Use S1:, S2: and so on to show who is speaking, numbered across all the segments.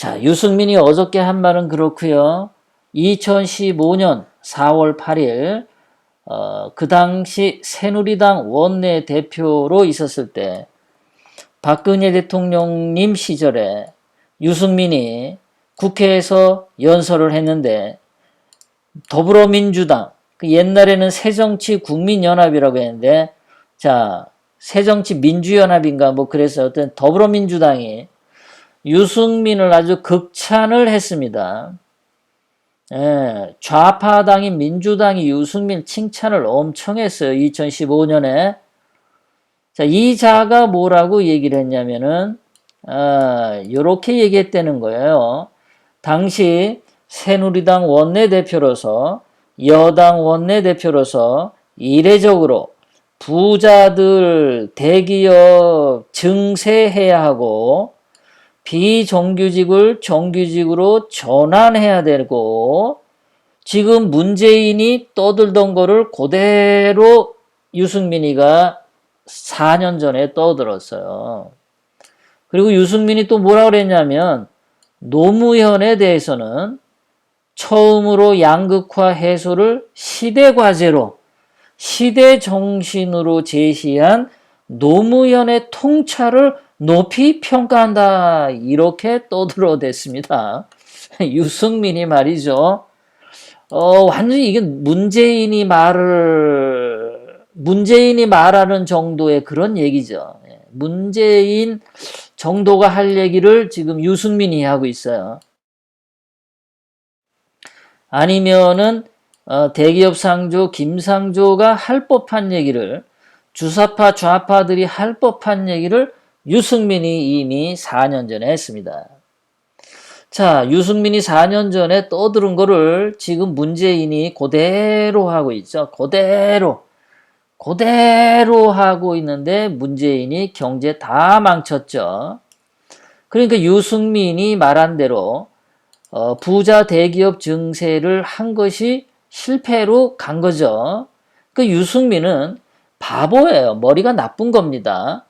S1: 자, 유승민이 어저께 한 말은 그렇고요. 2015년 4월 8일 그 당시 새누리당 원내대표로 있었을 때 박근혜 대통령님 시절에 유승민이 국회에서 연설을 했는데 더불어민주당, 그 옛날에는 새정치국민연합이라고 했는데, 자, 새정치민주연합인가 뭐 그래서 어떤 더불어민주당이 유승민을 아주 극찬을 했습니다. 예, 좌파당인 민주당이 유승민 칭찬을 엄청 했어요. 2015년에. 자, 이 자가 뭐라고 얘기를 했냐면은, 요렇게 얘기했다는 거예요. 당시 새누리당 원내대표로서, 여당 원내대표로서 이례적으로 부자들 대기업 증세해야 하고, 비정규직을 정규직으로 전환해야 되고, 지금 문재인이 떠들던 거를 그대로 유승민이가 4년 전에 떠들었어요. 그리고 유승민이 또 뭐라 그랬냐면 노무현에 대해서는 처음으로 양극화 해소를 시대과제로 시대정신으로 제시한 노무현의 통찰을 높이 평가한다. 이렇게 떠들어댔습니다. 유승민이 말이죠. 완전히 이게 문재인이 말하는 정도의 그런 얘기죠. 문재인 정도가 할 얘기를 지금 유승민이 하고 있어요. 아니면은 대기업 상조 김상조가 할 법한 얘기를 주사파 좌파들이 할 법한 얘기를 유승민이 이미 4년 전에 했습니다. 자, 유승민이 4년 전에 떠들은 거를 지금 문재인이 그대로 하고 있죠. 그대로 하고 있는데 문재인이 경제 다 망쳤죠. 그러니까 유승민이 말한 대로 부자 대기업 증세를 한 것이 실패로 간 거죠. 그 유승민은 바보예요. 머리가 나쁜 겁니다.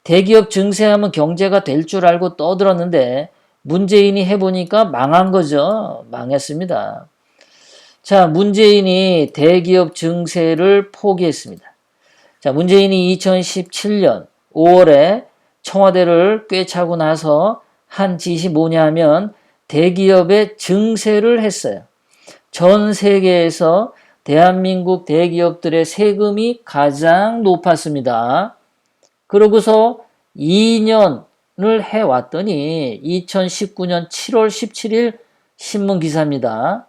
S1: 대기업 증세하면 경제가 될 줄 알고 떠들었는데 문재인이 해보니까 망한 거죠. 망했습니다. 자, 문재인이 대기업 증세를 포기했습니다. 자, 문재인이 2017년 5월에 청와대를 꿰차고 나서 한 짓이 뭐냐면 대기업의 증세를 했어요. 전 세계에서 대한민국 대기업들의 세금이 가장 높았습니다. 그러고서 2년을 해왔더니 2019년 7월 17일 신문 기사입니다.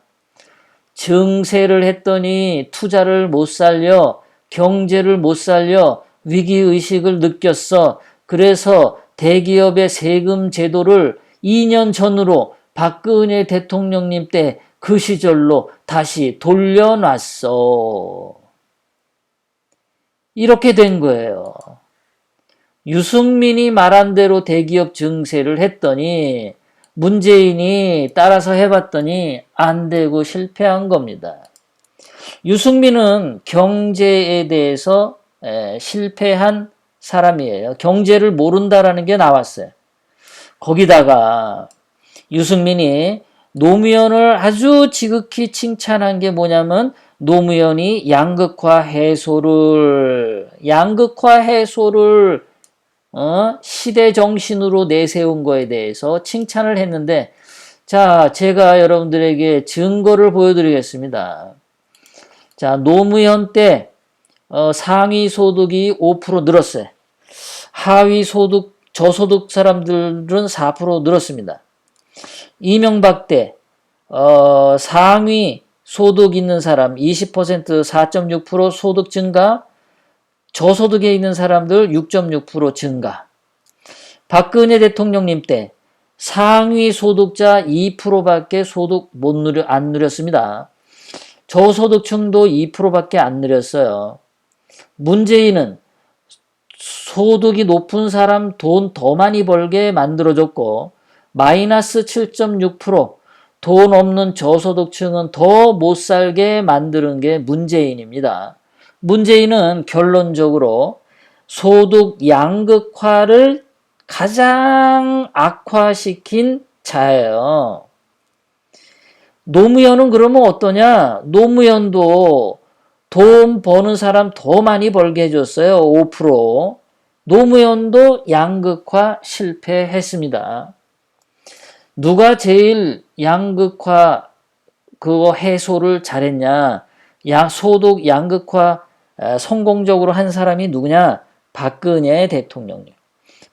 S1: 증세를 했더니 투자를 못 살려, 경제를 못 살려, 위기의식을 느꼈어. 그래서 대기업의 세금 제도를 2년 전으로 박근혜 대통령님 때 그 시절로 다시 돌려놨어. 이렇게 된 거예요. 유승민이 말한 대로 대기업 증세를 했더니 문재인이 따라서 해봤더니 안 되고 실패한 겁니다. 유승민은 경제에 대해서 실패한 사람이에요. 경제를 모른다라는 게 나왔어요. 거기다가 유승민이 노무현을 아주 지극히 칭찬한 게 뭐냐면 노무현이 양극화 해소를 시대 정신으로 내세운 거에 대해서 칭찬을 했는데, 자, 제가 여러분들에게 증거를 보여드리겠습니다. 자, 노무현 때 상위 소득이 5% 늘었어요. 하위 소득, 저소득 사람들은 4% 늘었습니다. 이명박 때 상위 소득 있는 사람 20% 4.6% 소득 증가, 저소득에 있는 사람들 6.6% 증가. 박근혜 대통령님 때 상위 소득자 2%밖에 소득 안 누렸습니다. 저소득층도 2%밖에 안 누렸어요. 문재인은 소득이 높은 사람 돈 더 많이 벌게 만들어줬고 마이너스 7.6%, 돈 없는 저소득층은 더 못 살게 만드는 게 문재인입니다. 문재인은 결론적으로 소득 양극화를 가장 악화시킨 자예요. 노무현은 그러면 어떠냐? 노무현도 돈 버는 사람 더 많이 벌게 해줬어요. 5%. 노무현도 양극화 실패했습니다. 누가 제일 양극화 그거 해소를 잘했냐? 소득 양극화 성공적으로 한 사람이 누구냐? 박근혜 대통령님.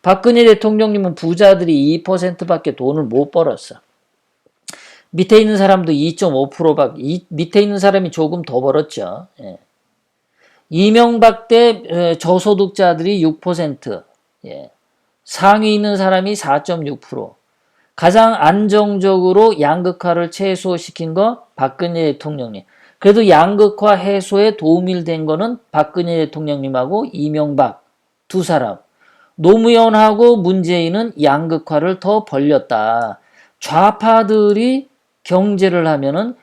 S1: 박근혜 대통령님은 부자들이 2%밖에 돈을 못 벌었어. 밑에 있는 사람도 2.5%밖에, 밑에 있는 사람이 조금 더 벌었죠. 예. 이명박 때 저소득자들이 6%, 예. 상위 있는 사람이 4.6%. 가장 안정적으로 양극화를 최소시킨 거 박근혜 대통령님. 그래도 양극화 해소에 도움이 된 거는 박근혜 대통령님하고 이명박 두 사람. 노무현하고 문재인은 양극화를 더 벌렸다. 좌파들이 경제를 하면은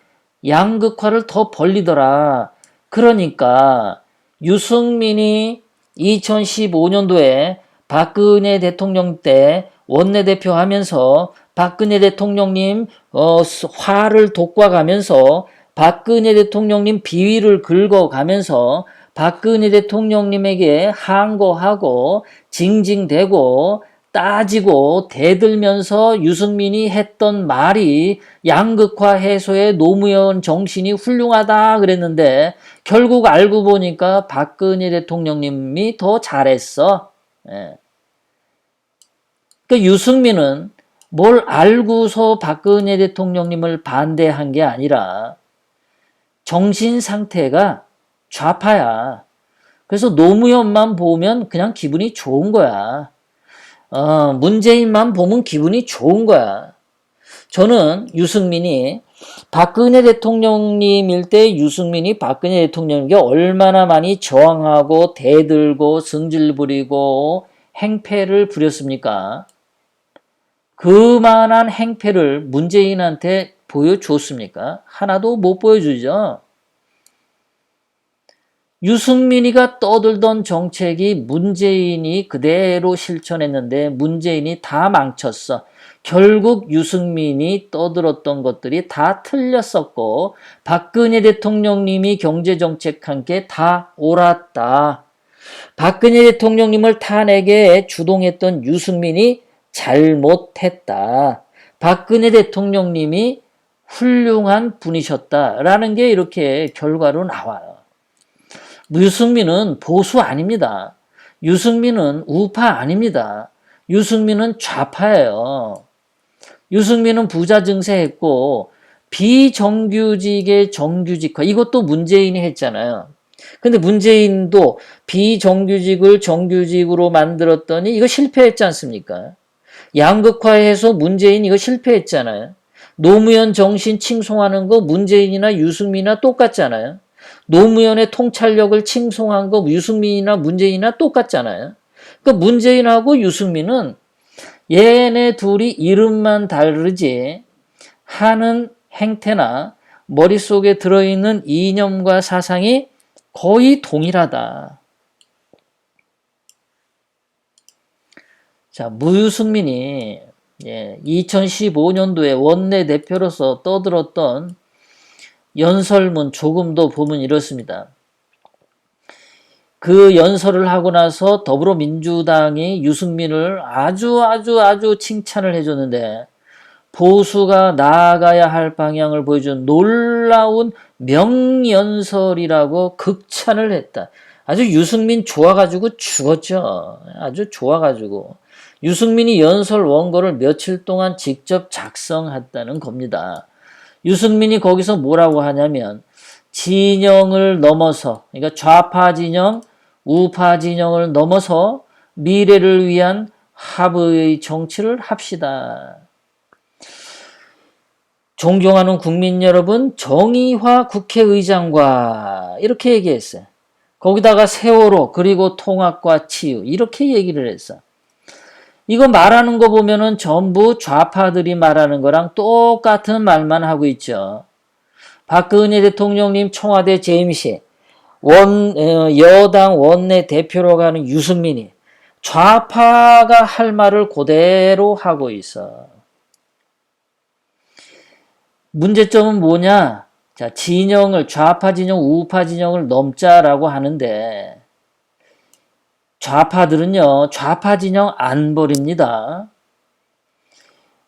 S1: 양극화를 더 벌리더라. 그러니까 유승민이 2015년도에 박근혜 대통령 때 원내대표 하면서 박근혜 대통령님 화를 돋궈가면서 박근혜 대통령님 비위를 긁어가면서 박근혜 대통령님에게 항거하고 징징대고 따지고 대들면서 유승민이 했던 말이 양극화 해소에 노무현 정신이 훌륭하다 그랬는데 결국 알고 보니까 박근혜 대통령님이 더 잘했어. 예. 그러니까 유승민은 뭘 알고서 박근혜 대통령님을 반대한 게 아니라 정신 상태가 좌파야. 그래서 노무현만 보면 그냥 기분이 좋은 거야. 문재인만 보면 기분이 좋은 거야. 저는 유승민이 박근혜 대통령님일 때 유승민이 박근혜 대통령에게 얼마나 많이 저항하고 대들고 승질 부리고 행패를 부렸습니까? 그만한 행패를 문재인한테 보여줬습니까? 하나도 못 보여주죠. 유승민이가 떠들던 정책이 문재인이 그대로 실천했는데 문재인이 다 망쳤어. 결국 유승민이 떠들었던 것들이 다 틀렸었고 박근혜 대통령님이 경제정책한 게 다 옳았다. 박근혜 대통령님을 탄핵에 주동했던 유승민이 잘못했다. 박근혜 대통령님이 훌륭한 분이셨다라는 게 이렇게 결과로 나와요. 유승민은 보수 아닙니다. 유승민은 우파 아닙니다. 유승민은 좌파예요. 유승민은 부자 증세했고 비정규직의 정규직화 이것도 문재인이 했잖아요. 근데 문재인도 비정규직을 정규직으로 만들었더니 이거 실패했지 않습니까? 양극화해서 문재인 이거 실패했잖아요. 노무현 정신 칭송하는 거 문재인이나 유승민이나 똑같잖아요. 노무현의 통찰력을 칭송한 거 유승민이나 문재인이나 똑같잖아요. 그러니까 문재인하고 유승민은 얘네 둘이 이름만 다르지 하는 행태나 머릿속에 들어있는 이념과 사상이 거의 동일하다. 자, 무유승민이 2015년도에 원내대표로서 떠들었던 연설문 조금도 보면 이렇습니다. 그 연설을 하고 나서 더불어민주당이 유승민을 아주 칭찬을 해줬는데 보수가 나아가야 할 방향을 보여준 놀라운 명연설이라고 극찬을 했다. 아주 유승민 좋아가지고 죽었죠. 아주 좋아가지고. 유승민이 연설 원고를 며칠 동안 직접 작성했다는 겁니다. 유승민이 거기서 뭐라고 하냐면 진영을 넘어서 그러니까 좌파 진영, 우파 진영을 넘어서 미래를 위한 합의의 정치를 합시다. 존경하는 국민 여러분, 정의화 국회의장과 이렇게 얘기했어요. 거기다가 세월호 그리고 통합과 치유 이렇게 얘기를 했어. 이거 말하는 거 보면은 전부 좌파들이 말하는 거랑 똑같은 말만 하고 있죠. 박근혜 대통령님 청와대 재임시 여당 원내 대표로 가는 유승민이 좌파가 할 말을 그대로 하고 있어. 문제점은 뭐냐? 자, 진영을 좌파 진영, 우파 진영을 넘자라고 하는데 좌파들은요, 좌파 진영 안 버립니다.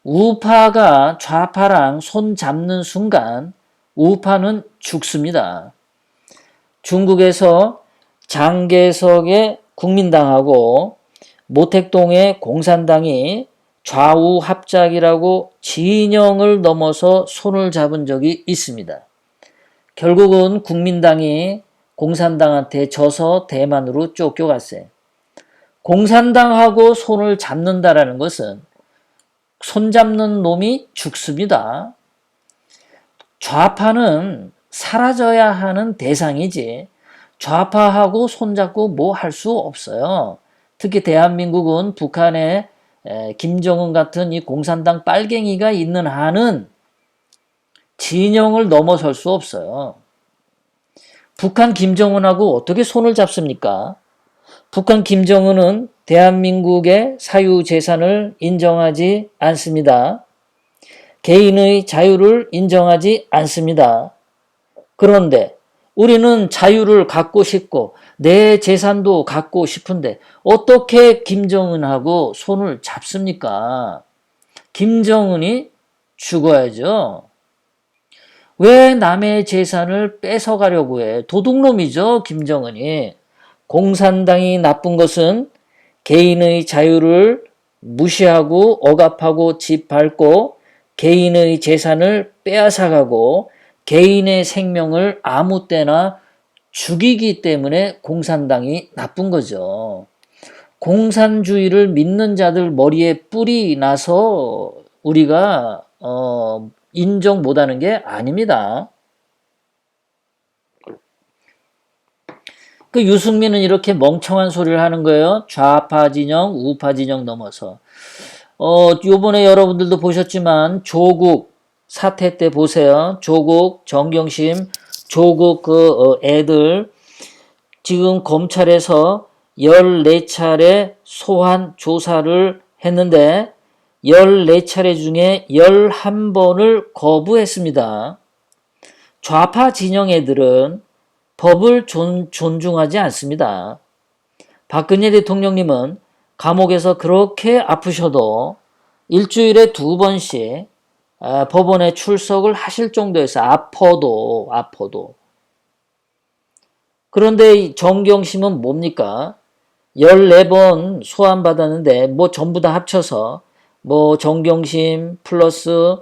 S1: 우파가 좌파랑 손 잡는 순간 우파는 죽습니다. 중국에서 장개석의 국민당하고 모택동의 공산당이 좌우 합작이라고 진영을 넘어서 손을 잡은 적이 있습니다. 결국은 국민당이 공산당한테 져서 대만으로 쫓겨갔어요. 공산당하고 손을 잡는다라는 것은 손잡는 놈이 죽습니다. 좌파는 사라져야 하는 대상이지 좌파하고 손잡고 뭐 할 수 없어요. 특히 대한민국은 북한에 김정은 같은 이 공산당 빨갱이가 있는 한은 진영을 넘어설 수 없어요. 북한 김정은하고 어떻게 손을 잡습니까? 북한 김정은은 대한민국의 사유재산을 인정하지 않습니다. 개인의 자유를 인정하지 않습니다. 그런데 우리는 자유를 갖고 싶고 내 재산도 갖고 싶은데 어떻게 김정은하고 손을 잡습니까? 김정은이 죽어야죠. 왜 남의 재산을 뺏어가려고 해? 도둑놈이죠, 김정은이. 공산당이 나쁜 것은 개인의 자유를 무시하고 억압하고 짓밟고 개인의 재산을 빼앗아가고 개인의 생명을 아무 때나 죽이기 때문에 공산당이 나쁜 거죠. 공산주의를 믿는 자들 머리에 뿔이 나서 우리가 인정 못하는 게 아닙니다. 그 유승민은 이렇게 멍청한 소리를 하는 거예요. 좌파 진영, 우파 진영 넘어서. 요번에 여러분들도 보셨지만 조국 사태 때 보세요. 조국, 정경심, 조국 애들 지금 검찰에서 14차례 소환 조사를 했는데 14차례 중에 11번을 거부했습니다. 좌파 진영 애들은 법을 존중하지 않습니다. 박근혜 대통령님은 감옥에서 그렇게 아프셔도 일주일에 2번씩 법원에 출석을 하실 정도에서 아파도. 그런데 정경심은 뭡니까? 14번 소환받았는데 뭐 전부 다 합쳐서 뭐 정경심 플러스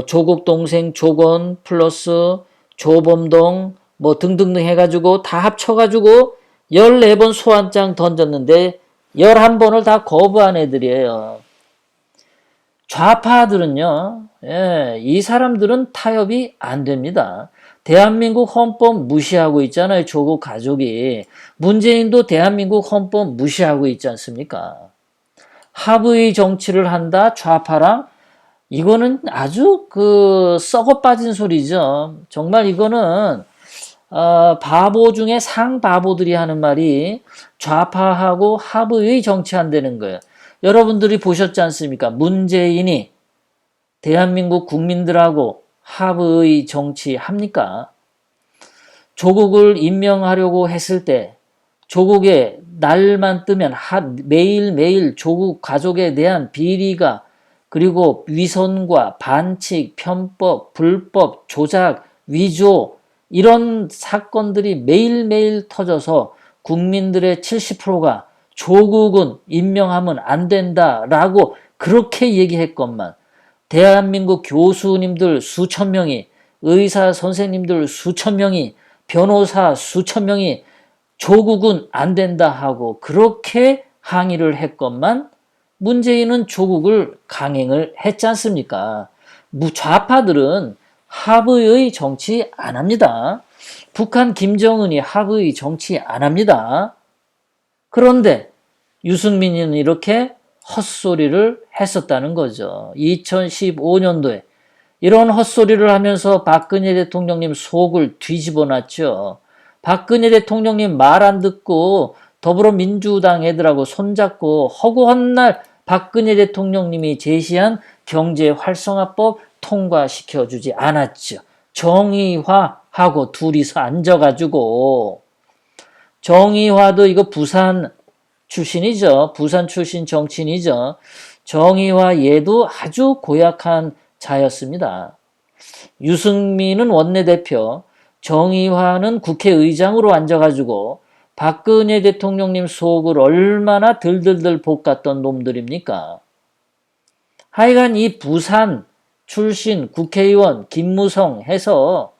S1: 조국 동생 조건 플러스 조범동 뭐 등등등 해가지고 다 합쳐가지고 14번 소환장 던졌는데 11번을 다 거부한 애들이에요. 좌파들은요, 이 사람들은 타협이 안 됩니다. 대한민국 헌법 무시하고 있잖아요. 조국 가족이. 문재인도 대한민국 헌법 무시하고 있지 않습니까? 합의 정치를 한다, 좌파랑. 이거는 아주 썩어 빠진 소리죠. 정말 이거는 바보 중에 상바보들이 하는 말이 좌파하고 합의 정치한다는 거예요. 여러분들이 보셨지 않습니까? 문재인이 대한민국 국민들하고 합의 정치합니까? 조국을 임명하려고 했을 때 조국의 날만 뜨면 매일매일 조국 가족에 대한 비리가 그리고 위선과 반칙, 편법, 불법, 조작, 위조 이런 사건들이 매일매일 터져서 국민들의 70%가 조국은 임명하면 안 된다라고 그렇게 얘기했건만 대한민국 교수님들 수천 명이 의사 선생님들 수천 명이 변호사 수천 명이 조국은 안 된다 하고 그렇게 항의를 했건만 문재인은 조국을 강행을 했지 않습니까? 좌파들은 합의의 정치 안 합니다. 북한 김정은이 합의 정치 안 합니다. 그런데 유승민은 이렇게 헛소리를 했었다는 거죠. 2015년도에 이런 헛소리를 하면서 박근혜 대통령님 속을 뒤집어 놨죠. 박근혜 대통령님 말 안 듣고 더불어민주당 애들하고 손잡고 허구한 날 박근혜 대통령님이 제시한 경제활성화법 통과시켜주지 않았죠. 정의화하고 둘이서 앉아가지고, 정의화도 이거 부산 출신이죠. 부산 출신 정치인이죠. 정의화 얘도 아주 고약한 자였습니다. 유승민은 원내대표, 정의화는 국회의장으로 앉아가지고 박근혜 대통령님 속을 얼마나 들들들 볶았던 놈들입니까? 하여간 이 부산 출신 국회의원 김무성 해서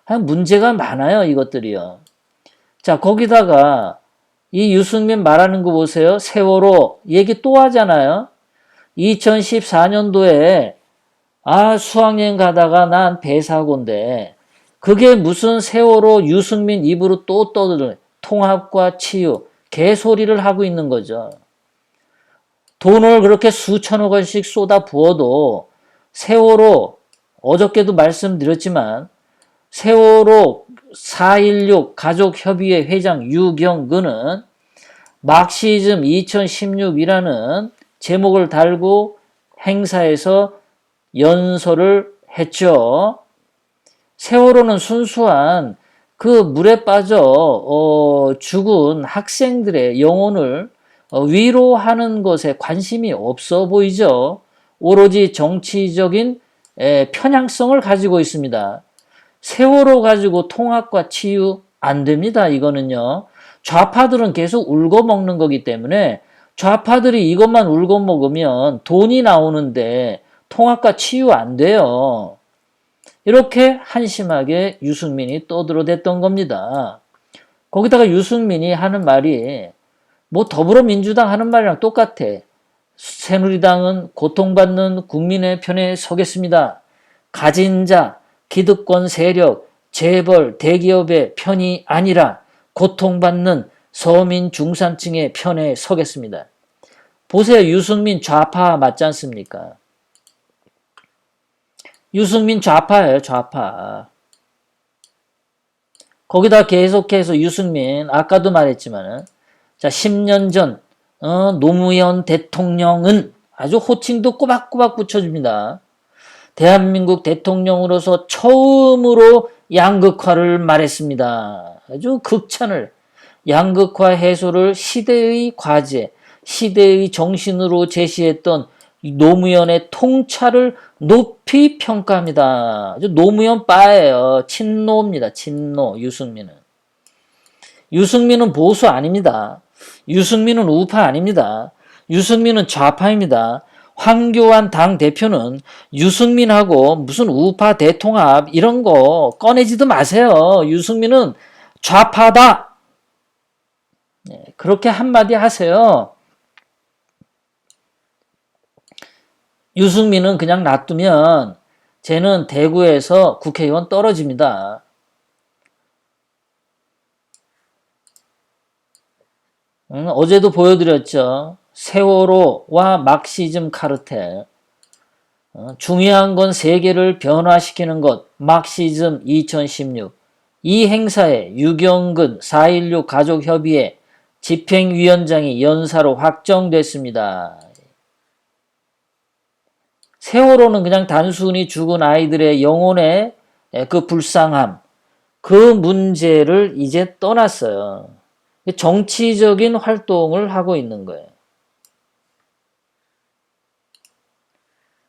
S1: 문제가 많아요, 이것들이요. 자, 거기다가 이 유승민 말하는 거 보세요. 세월호 얘기 또 하잖아요. 2014년도에 수학여행 가다가 난 배사고인데 그게 무슨 세월호 유승민 입으로 또 떠들어 통합과 치유 개소리를 하고 있는 거죠. 돈을 그렇게 수천억 원씩 쏟아 부어도 세월호 어저께도 말씀드렸지만 세월호 4.16 가족협의회 회장 유경근은 막시즘 2016이라는 제목을 달고 행사에서 연설을 했죠. 세월호는 순수한 그 물에 빠져 죽은 학생들의 영혼을 위로하는 것에 관심이 없어 보이죠. 오로지 정치적인 편향성을 가지고 있습니다. 세월호 가지고 통합과 치유 안 됩니다. 이거는요. 좌파들은 계속 울고 먹는 거기 때문에 좌파들이 이것만 울고 먹으면 돈이 나오는데 통합과 치유 안 돼요. 이렇게 한심하게 유승민이 떠들어댔던 겁니다. 거기다가 유승민이 하는 말이 뭐 더불어민주당 하는 말이랑 똑같아. 새누리당은 고통받는 국민의 편에 서겠습니다. 가진 자, 기득권 세력, 재벌, 대기업의 편이 아니라 고통받는 서민 중산층의 편에 서겠습니다. 보세요. 유승민 좌파 맞지 않습니까? 유승민 좌파예요. 좌파. 거기다 계속해서 유승민 아까도 말했지만 자 10년 전 노무현 대통령은 아주 호칭도 꼬박꼬박 붙여줍니다. 대한민국 대통령으로서 처음으로 양극화를 말했습니다. 아주 극찬을 양극화 해소를 시대의 과제, 시대의 정신으로 제시했던 노무현의 통찰을 높이 평가합니다. 아주 노무현 빠예요. 친노입니다. 친노 유승민은. 유승민은 보수 아닙니다. 유승민은 우파 아닙니다. 유승민은 좌파입니다. 황교안 당대표는 유승민하고 무슨 우파 대통합 이런 거 꺼내지도 마세요. 유승민은 좌파다. 그렇게 한마디 하세요. 유승민은 그냥 놔두면 쟤는 대구에서 국회의원 떨어집니다. 어제도 보여드렸죠. 세월호와 막시즘 카르텔. 중요한 건 세계를 변화시키는 것. 막시즘 2016. 이 행사에 유경근 4.16 가족협의회 집행위원장이 연사로 확정됐습니다. 세월호는 그냥 단순히 죽은 아이들의 영혼의 그 불쌍함, 그 문제를 이제 떠났어요. 정치적인 활동을 하고 있는 거예요.